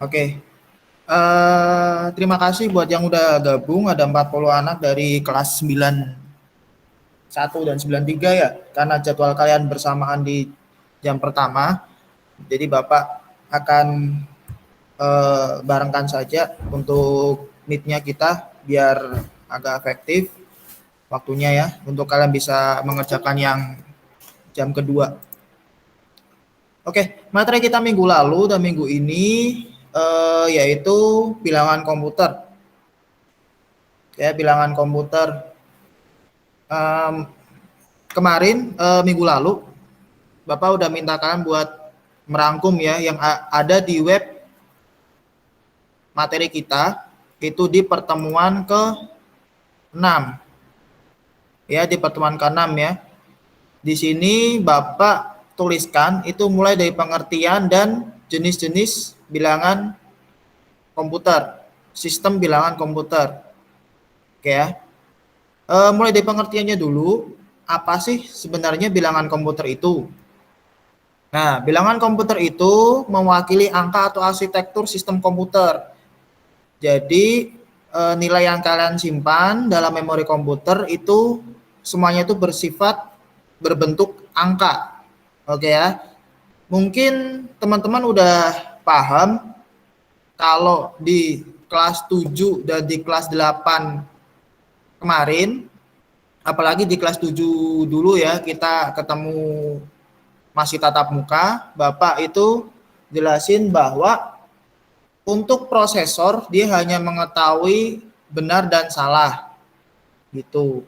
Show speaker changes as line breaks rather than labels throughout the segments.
Oke. Terima kasih buat yang udah gabung. Ada 40 anak dari kelas 91 dan 93 ya. Karena jadwal kalian bersamaan di jam pertama. Jadi Bapak akan barengkan saja untuk meet-nya kita biar agak efektif waktunya ya. Untuk kalian bisa mengerjakan yang jam kedua. Oke, materi kita minggu lalu dan minggu ini yaitu bilangan komputer. Ya, bilangan komputer. Kemarin minggu lalu Bapak udah minta kalian buat merangkum ya yang ada di web materi kita itu di pertemuan ke-6. Ya, di pertemuan ke-6 ya. Di sini Bapak tuliskan itu mulai dari pengertian dan jenis-jenis bilangan komputer, sistem bilangan komputer. Oke ya. Mulai dari pengertiannya dulu, apa sih sebenarnya bilangan komputer itu? Nah, bilangan komputer itu mewakili angka atau arsitektur sistem komputer. Jadi, nilai yang kalian simpan dalam memori komputer itu semuanya itu bersifat berbentuk angka. Oke ya. Mungkin teman-teman udah paham kalau di kelas 7 dan di kelas 8 kemarin, apalagi di kelas 7 dulu ya, kita ketemu masih tatap muka, Bapak itu jelasin bahwa untuk prosesor dia hanya mengetahui benar dan salah gitu.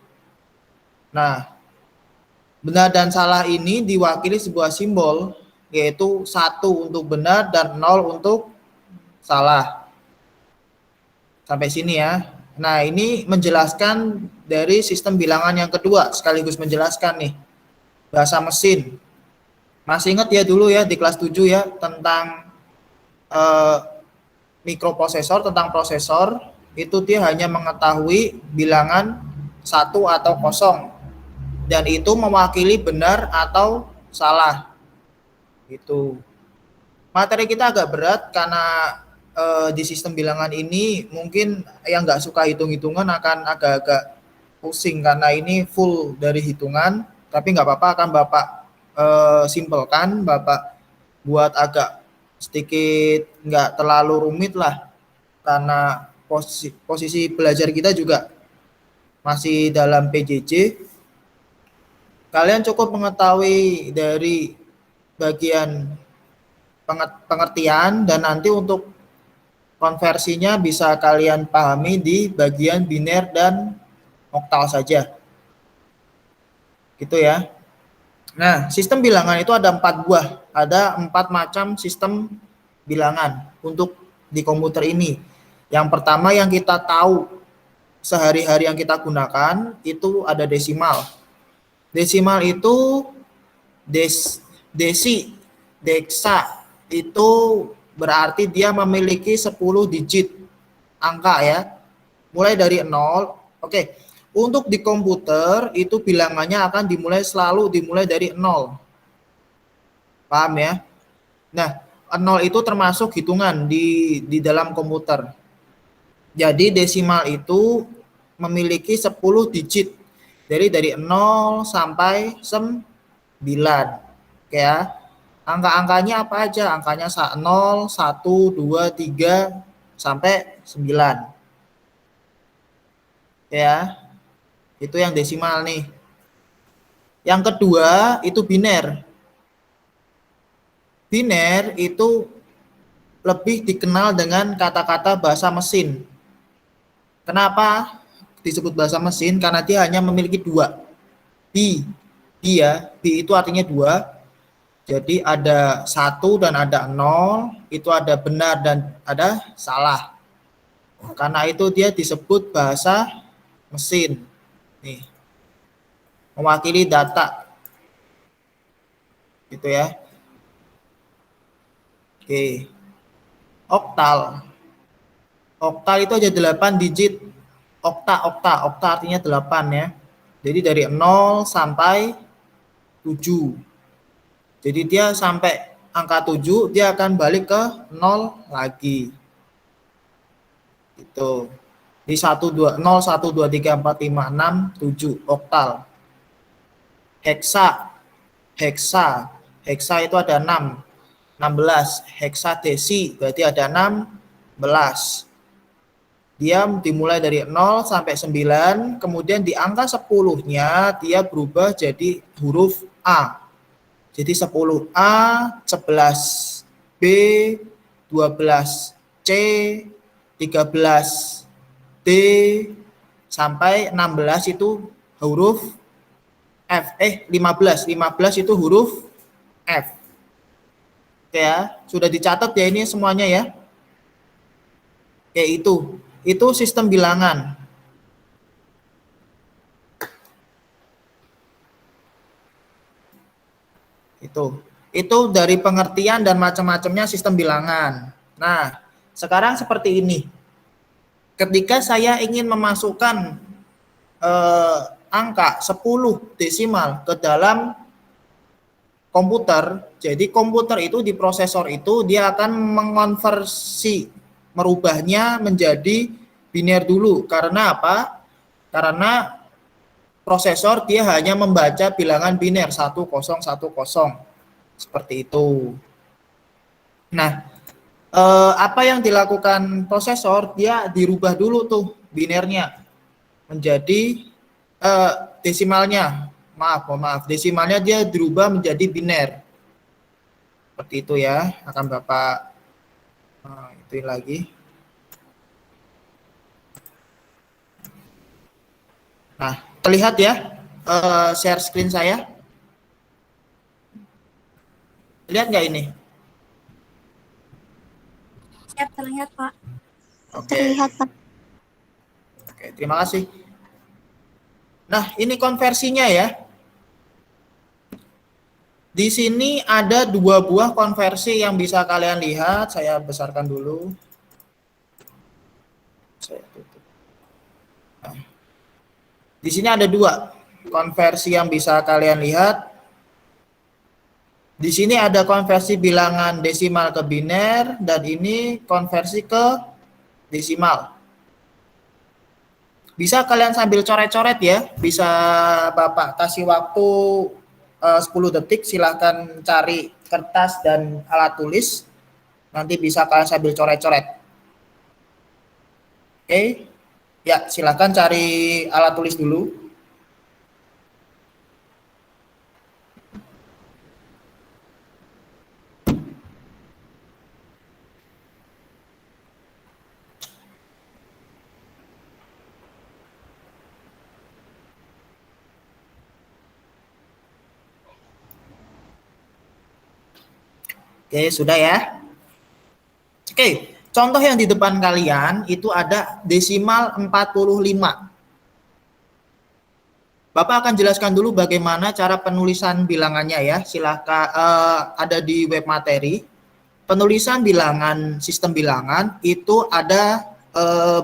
Nah, benar dan salah ini diwakili sebuah simbol yaitu 1 untuk benar dan 0 untuk salah. Sampai sini ya. Nah, ini menjelaskan dari sistem bilangan yang kedua sekaligus menjelaskan nih bahasa mesin. Masih ingat ya dulu ya di kelas 7 ya tentang mikroprosesor, tentang prosesor itu dia hanya mengetahui bilangan 1 atau 0 dan itu mewakili benar atau salah gitu. Materi kita agak berat karena di sistem bilangan ini mungkin yang nggak suka hitung-hitungan akan agak-agak pusing karena ini full dari hitungan, tapi nggak apa-apa akan Bapak simpelkan, Bapak buat agak sedikit nggak terlalu rumit lah karena posisi belajar kita juga masih dalam PJJ. Kalian cukup mengetahui dari bagian pengertian dan nanti untuk konversinya bisa kalian pahami di bagian biner dan oktal saja. Gitu ya. Nah, sistem bilangan itu ada 4 buah. Ada 4 macam sistem bilangan untuk di komputer ini. Yang pertama yang kita tahu sehari-hari yang kita gunakan itu ada desimal. Desimal itu deksa itu berarti dia memiliki 10 digit angka ya. Mulai dari 0. Oke. Untuk di komputer itu bilangannya akan selalu dimulai dari 0. Paham ya? Nah, 0 itu termasuk hitungan di dalam komputer. Jadi desimal itu memiliki 10 digit. Jadi dari 0 sampai 9. Oke ya. Angka-angkanya apa aja? Angkanya 0, 1, 2, 3 sampai 9. Ya. Itu yang desimal nih. Yang kedua itu biner. Biner itu lebih dikenal dengan kata-kata bahasa mesin. Kenapa disebut bahasa mesin? Karena dia hanya memiliki 2. Bi itu artinya 2. Jadi ada 1 dan ada 0, itu ada benar dan ada salah. Karena itu dia disebut bahasa mesin. Nih. Mewakili data. Gitu ya. Oke. Oktal. Oktal itu aja 8 digit. Okta artinya 8 ya. Jadi dari 0 sampai 7. Jadi dia sampai angka 7 dia akan balik ke 0 lagi. Itu. Di 1 2 0 1 2 3 4 5 6 7 oktal. Heksa. Heksa itu ada 6. 16. Heksadesi berarti ada 16. Dia dimulai dari 0 sampai 9, kemudian di angka 10-nya dia berubah jadi huruf A. Jadi 10A, 11B, 12C, 13D, sampai 16 itu huruf F. 15 itu huruf F. Oke ya, sudah dicatat ya ini semuanya ya. Oke, itu sistem bilangan. Itu dari pengertian dan macam-macamnya sistem bilangan. Nah, sekarang seperti ini. Ketika saya ingin memasukkan angka 10 desimal ke dalam komputer, jadi komputer itu di prosesor itu dia akan mengonversi, merubahnya menjadi biner dulu. Karena apa? Karena prosesor dia hanya membaca bilangan biner 1010 seperti itu. Nah, apa yang dilakukan prosesor, dia dirubah dulu tuh binernya menjadi desimalnya. Maaf, desimalnya dia dirubah menjadi biner. Seperti itu ya, akan Bapak itu lagi. Nah, terlihat ya share screen saya? Lihat nggak ini?
Siap, terlihat Pak.
Oke.
Terlihat Pak.
Oke, terima kasih. Nah, ini konversinya ya. Di sini ada 2 buah konversi yang bisa kalian lihat. Saya besarkan dulu. Saya tutup. Nah, di sini ada 2 konversi yang bisa kalian lihat. Di sini ada konversi bilangan desimal ke biner dan ini konversi ke desimal. Bisa kalian sambil coret-coret ya. Bisa Bapak kasih waktu 10 detik, silahkan cari kertas dan alat tulis. Nanti bisa kalian sambil coret-coret. Oke. Ya, silahkan cari alat tulis dulu. Oke, sudah ya. Oke, contoh yang di depan kalian itu ada desimal 45. Bapak akan jelaskan dulu bagaimana cara penulisan bilangannya ya. Silahkan ada di web materi. Penulisan bilangan, sistem bilangan itu ada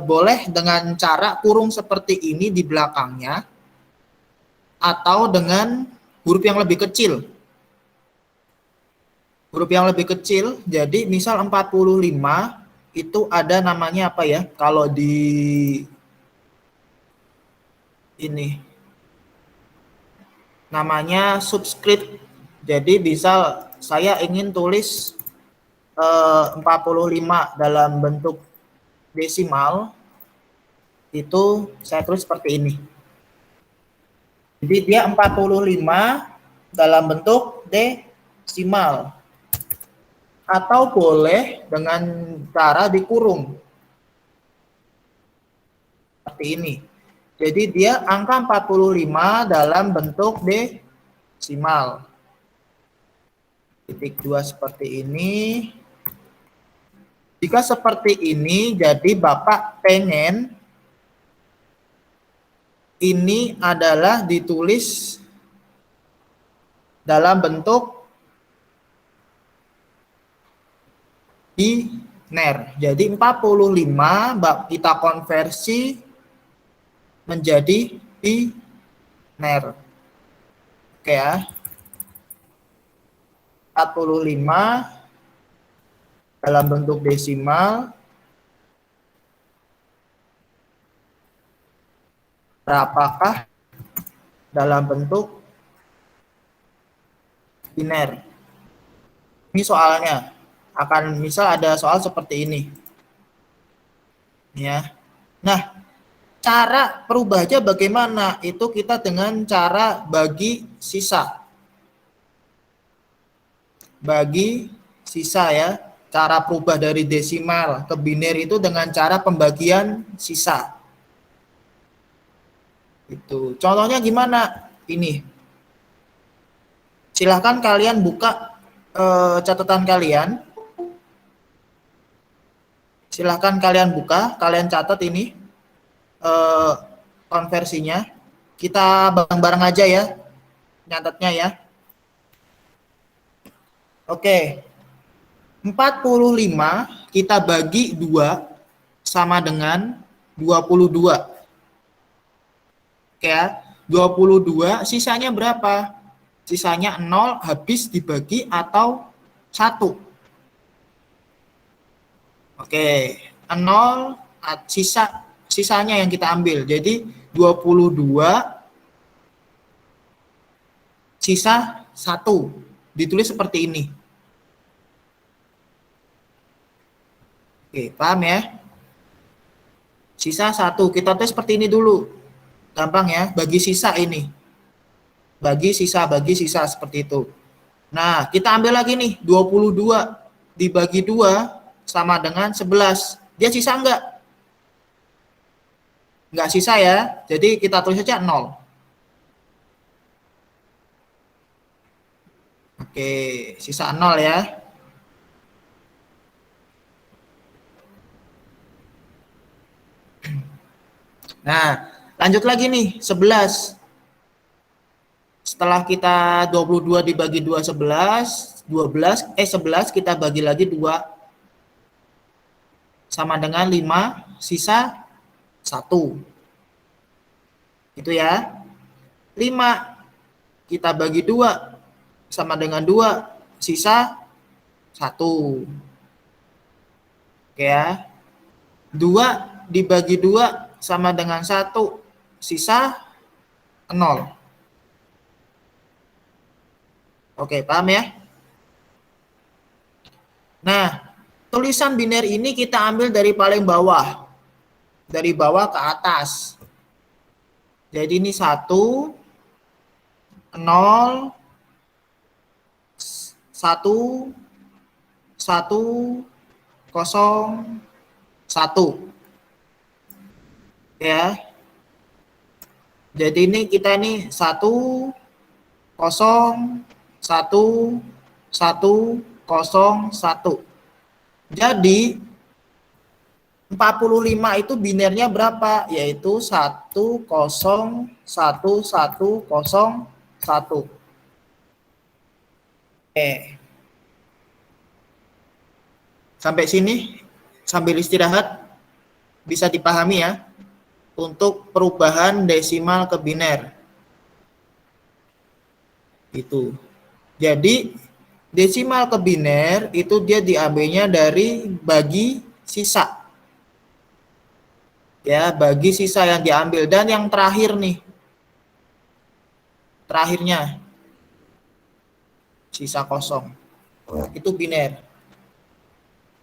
boleh dengan cara kurung seperti ini di belakangnya atau dengan huruf yang lebih kecil. Huruf yang lebih kecil, jadi misal 45 itu ada namanya apa ya? Kalau di ini namanya subscript. Jadi bisa saya ingin tulis 45 dalam bentuk desimal, itu saya tulis seperti ini. Jadi dia 45 dalam bentuk desimal. Atau boleh dengan cara dikurung. Seperti ini. Jadi dia angka 45 dalam bentuk desimal. Titik 2 seperti ini. Jika seperti ini, jadi Bapak pengen ini adalah ditulis dalam bentuk biner. Jadi 45 kita konversi menjadi biner. Oke ya. 45 dalam bentuk desimal berapakah dalam bentuk biner. Ini soalnya akan misal ada soal seperti ini. Ya. Nah, cara perubahnya bagaimana? Itu kita dengan cara bagi sisa. Bagi sisa ya. Cara perubah dari desimal ke biner itu dengan cara pembagian sisa. Itu. Contohnya gimana? Ini. Silahkan kalian buka catatan kalian. Silahkan kalian buka, kalian catat ini konversinya. Kita bareng-bareng aja ya, nyatetnya ya. Oke, 45 kita bagi 2 sama dengan 22. Oke ya, 22 sisanya berapa? Sisanya 0 habis dibagi atau 1. Oke, 0 sisanya yang kita ambil. Jadi 22 sisa 1. Ditulis seperti ini. Oke, paham ya? Sisa 1. Kita tes seperti ini dulu. Gampang ya, bagi sisa ini. Bagi sisa seperti itu. Nah, kita ambil lagi nih, 22 dibagi 2 sama dengan 11. Dia sisa enggak? Enggak sisa ya. Jadi kita tulis saja 0. Oke, sisa 0 ya. Nah, lanjut lagi nih, 11. Setelah kita 22 dibagi 2 11 kita bagi lagi 2 sama dengan 5, sisa 1. Gitu ya. 5 kita bagi 2 sama dengan 2, sisa 1. Oke ya. 2 dibagi 2 sama dengan 1, sisa 0. Oke, paham ya? Nah, tulisan biner ini kita ambil dari paling bawah. Dari bawah ke atas. Jadi ini 1, 0, 1, 1, 0, 1. Ya. Jadi ini kita ini 1, 0, 1, 1, 0, 1. Jadi 45 itu binernya berapa? Yaitu 1, 0, 1, 1, 0, 1. Sampai sini sambil istirahat bisa dipahami ya untuk perubahan desimal ke biner. Itu. Jadi desimal ke biner itu dia diambilnya dari bagi sisa. Ya, bagi sisa yang diambil. Dan yang terakhir nih. Terakhirnya. Sisa kosong. Itu biner.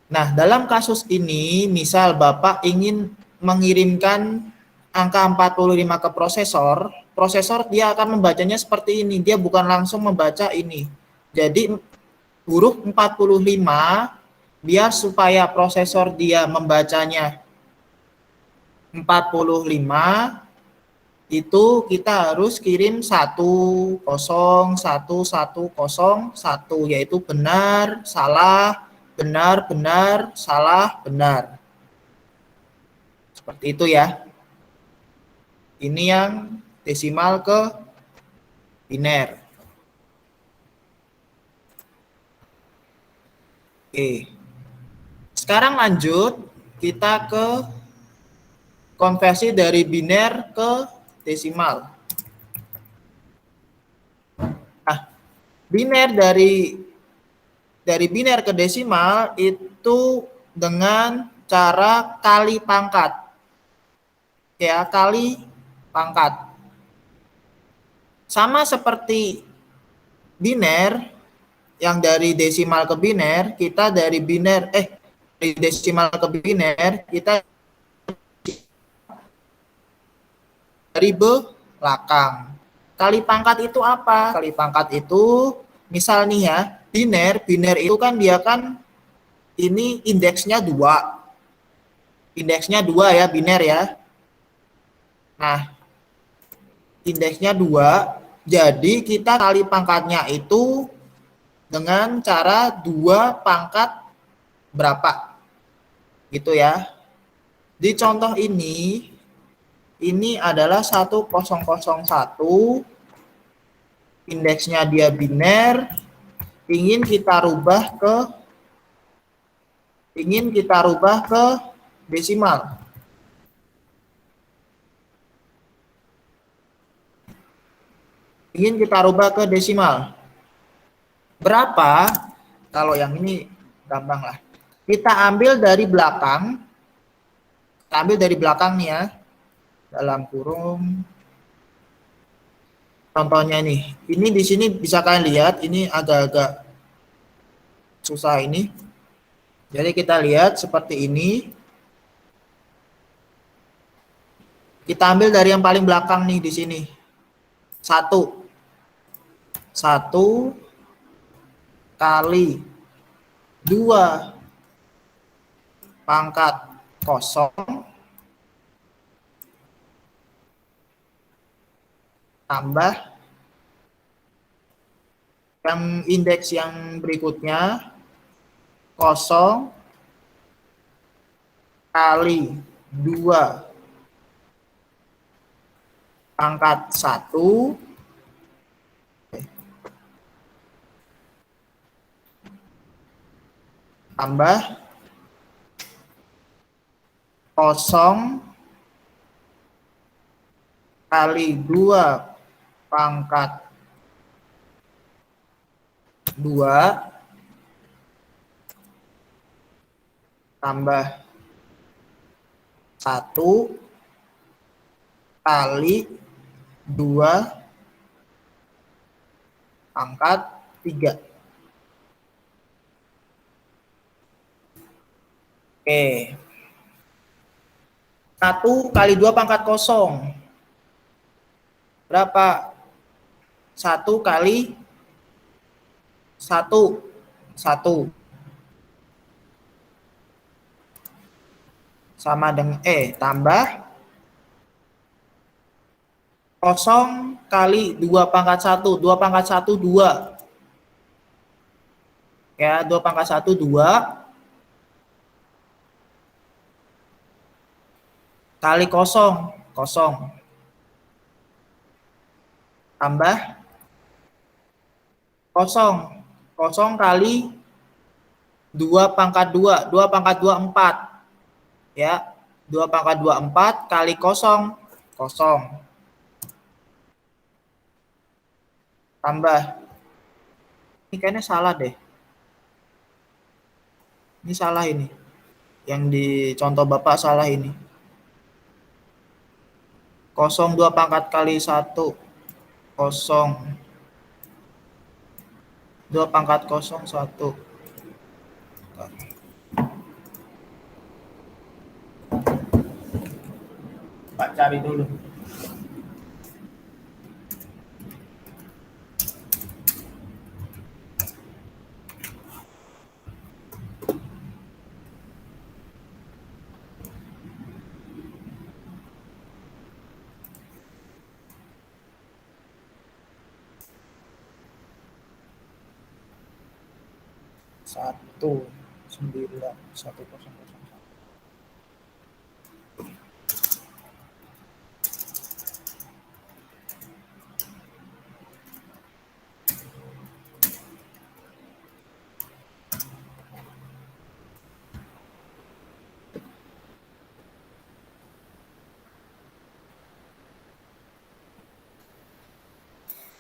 Nah, dalam kasus ini, misal Bapak ingin mengirimkan angka 45 ke prosesor, prosesor dia akan membacanya seperti ini. Dia bukan langsung membaca ini. Jadi huruf 45 biar supaya prosesor dia membacanya 45 itu kita harus kirim 1011101 yaitu benar, salah, benar, benar, salah, benar. Seperti itu ya. Ini yang desimal ke biner. Oke. Sekarang lanjut kita ke konversi dari biner ke desimal. Nah, biner dari dari biner ke desimal itu dengan cara kali pangkat. Ya, kali pangkat. Sama seperti biner, yang dari desimal ke biner, kita dari desimal ke biner, kita dari belakang. Kali pangkat itu apa? Kali pangkat itu, misal nih ya, biner itu kan dia kan ini indeksnya 2. Indeksnya 2 ya, biner ya. Nah, indeksnya 2, jadi kita kali pangkatnya itu dengan cara 2 pangkat berapa. Gitu ya. Di contoh ini adalah 1001, indeksnya dia biner, ingin kita rubah ke desimal. Ingin kita rubah ke desimal. Berapa? Kalau yang ini gampang lah. Kita ambil dari belakang. Kita ambil dari belakang nih ya. Dalam kurung. Contohnya nih. Ini di sini bisa kalian lihat. Ini agak-agak susah ini. Jadi kita lihat seperti ini. Kita ambil dari yang paling belakang nih di sini. 1 kali 2 pangkat kosong tambah yang indeks yang berikutnya 0 kali 2 pangkat 1 tambah 0 kali 2 pangkat 2 tambah 1 kali 2 pangkat 3. Oke. 1 kali 2 pangkat kosong. Berapa? 1 kali 1. 1. Sama dengan tambah 0 kali 2 pangkat 1. 2 pangkat 1, 2. Ya, 2 pangkat 1, 2. Kali 0, 0. Tambah 0. 0 kali 2 pangkat 2. 2 pangkat 2, 4. Ya, 2 pangkat 2, 4 kali 0, 0. Tambah. Ini kayaknya salah deh. Ini salah ini. Yang di contoh Bapak salah ini. 0, 2 pangkat kali 1. 0. 2 pangkat 0, 1. Pak cari dulu. Satu 9 1 0 0.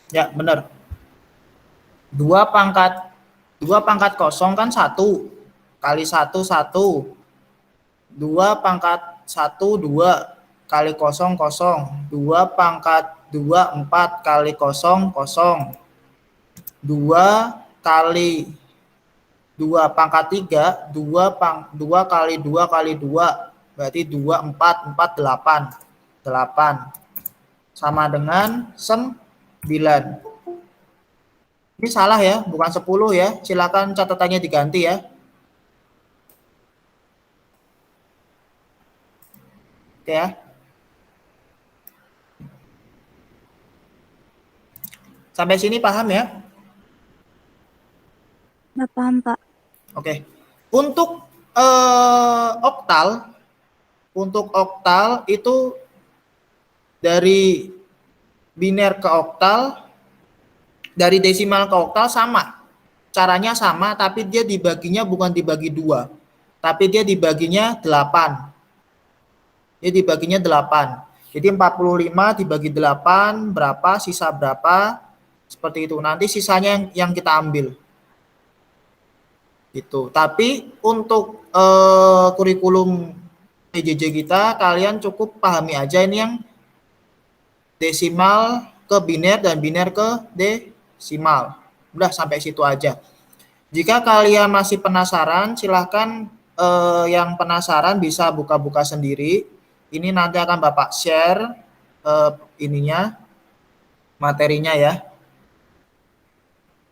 Ya, benar. 2 pangkat 2 pangkat kosong kan 1. Kali 1, 1. 2 pangkat 1, 2. Kali kosong, kosong. 2 pangkat 2, 4. Kali kosong, kosong. 2 kali 2 pangkat 3, 2 kali 2 kali 2. Berarti 2, 4, 4, 8. 8. Sama dengan 9. Ini salah ya, bukan 10 ya. Silakan catatannya diganti ya. Oke ya. Sampai sini paham ya?
Nggak paham, Pak.
Oke. Untuk oktal itu dari biner ke oktal, dari desimal ke oktal sama. Caranya sama, tapi dia dibaginya bukan dibagi 2, tapi dia dibaginya 8. Dia dibaginya 8. Jadi 45 dibagi 8, berapa, sisa berapa, seperti itu. Nanti sisanya yang kita ambil. Gitu. Tapi untuk kurikulum PJJ kita, kalian cukup pahami aja ini yang desimal ke biner dan biner ke desimal. Udah sampai situ aja. Jika kalian masih penasaran, silahkan yang penasaran bisa buka-buka sendiri. Ini nanti akan Bapak share ininya, materinya ya.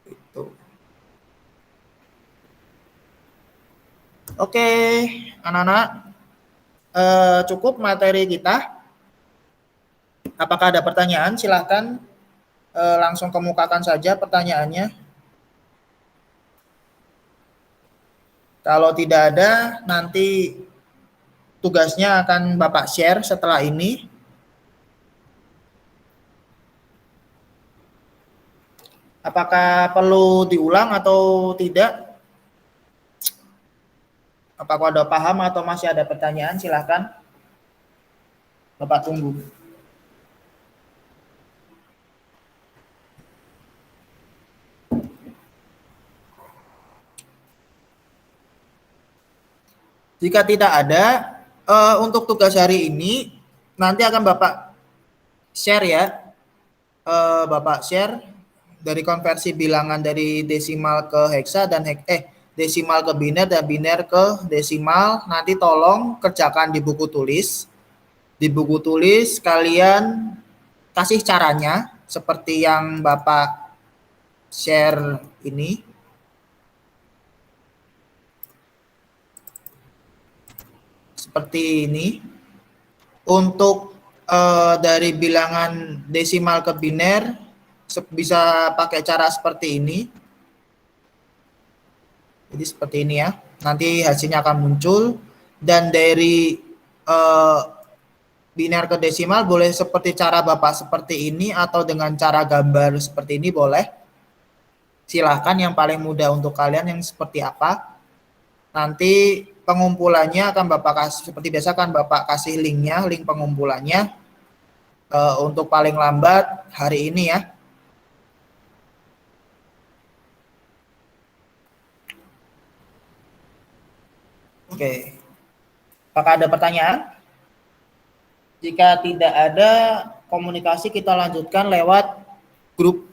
Itu. Oke, anak-anak, cukup materi kita. Apakah ada pertanyaan? Silahkan langsung kemukakan saja pertanyaannya. Kalau tidak ada, nanti tugasnya akan Bapak share setelah ini. Apakah perlu diulang atau tidak? Apakah sudah paham atau masih ada pertanyaan? Silahkan. Bapak tunggu. Jika tidak ada, untuk tugas hari ini nanti akan Bapak share ya. Bapak share dari konversi bilangan dari desimal ke heksa dan desimal ke biner dan biner ke desimal. Nanti tolong kerjakan di buku tulis. Di buku tulis kalian kasih caranya seperti yang Bapak share ini. Seperti ini. Untuk dari bilangan desimal ke biner bisa pakai cara seperti ini. Jadi seperti ini ya. Nanti hasilnya akan muncul. Dan dari biner ke desimal boleh seperti cara Bapak seperti ini atau dengan cara gambar seperti ini boleh. Silahkan yang paling mudah untuk kalian yang seperti apa. Nanti pengumpulannya akan Bapak kasih, seperti biasa kan Bapak kasih linknya, link pengumpulannya untuk paling lambat hari ini ya. Oke. Apakah ada pertanyaan? Jika tidak ada, komunikasi kita lanjutkan lewat grup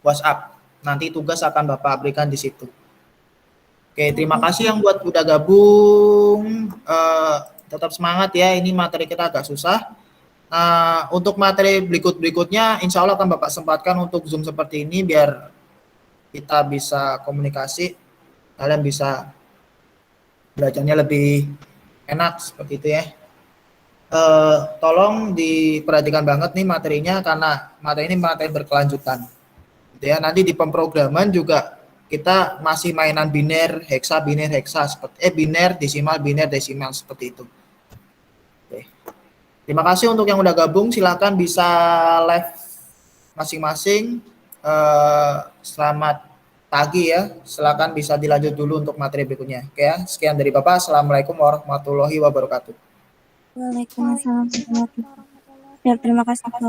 WhatsApp. Nanti tugas akan Bapak berikan di situ. Oke, terima kasih yang buat udah gabung. Tetap semangat ya, ini materi kita agak susah. Untuk materi berikutnya, insya Allah akan Bapak sempatkan untuk Zoom seperti ini, biar kita bisa komunikasi, kalian bisa belajarnya lebih enak, seperti itu ya. Tolong diperhatikan banget nih materinya, karena materi ini materi berkelanjutan. Gitu ya, nanti di pemrograman juga kita masih mainan biner, heksa, seperti biner, desimal seperti itu. Oke. Terima kasih untuk yang udah gabung, silakan bisa live masing-masing. Selamat pagi ya, silakan bisa dilanjut dulu untuk materi berikutnya. Oke ya, sekian dari Bapak. Assalamualaikum warahmatullahi wabarakatuh.
Waalaikumsalam warahmatullahi wabarakatuh. Ya, terima kasih, Pak.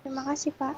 Terima kasih, Pak.